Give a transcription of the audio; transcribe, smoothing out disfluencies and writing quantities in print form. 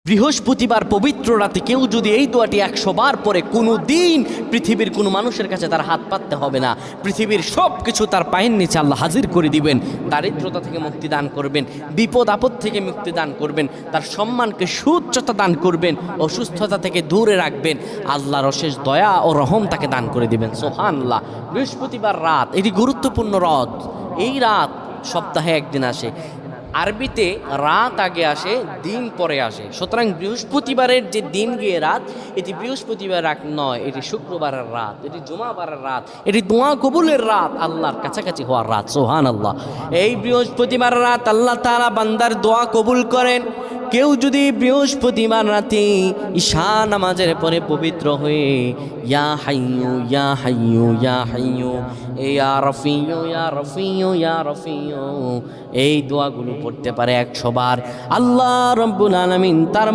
বৃহস্পতিবার পবিত্র রাতে কেউ যদি এই দোয়াটি 100 বার পরে কোনো দিন পৃথিবীর কোনো মানুষের কাছে তার হাত পাততে হবে না, পৃথিবীর সব কিছু তার পায়ের নিচে আল্লাহ হাজির করে দিবেন। দারিদ্রতা থেকে মুক্তি দান করবেন, বিপদ আপদ থেকে মুক্তি দান করবেন, তার সম্মানকে সুউচ্চতা দান করবেন, অসুস্থতা থেকে দূরে রাখবেন, আল্লাহর অশেষ দয়া ও রহম তাকে দান করে দিবেন। সুবহানাল্লাহ। বৃহস্পতিবার রাত এটি গুরুত্বপূর্ণ রাত। এই রাত সপ্তাহে একদিন আসে। আরবিতে রাত আগে আসে, দিন পরে আসে। সুতরাং বৃহস্পতিবারের যে দিন গিয়ে রাত, এটি বৃহস্পতিবার রাত নয়, এটি শুক্রবারের রাত, এটি জুমাবারের রাত, এটি দোয়া কবুলের রাত, আল্লাহর কাছাকাছি হওয়ার রাত। সুবহানাল্লাহ। এই বৃহস্পতিবার রাত আল্লাহ তাআলা বান্দার দোয়া কবুল করেন। কেউ যদি বৃহস্পতিবার রাতে ঈশা নামাজের পরে পবিত্র হয়ে ইয়া হাইয়ু ইয়া হাইয়ু ইয়া হাইয়ু ইয়া রফিয়ু ইয়া রফিয়ু ইয়া রফিয়ু এই দোয়াগুলো পড়তে পারে 100 বার, আল্লাহ রাব্বুল আলামিন তার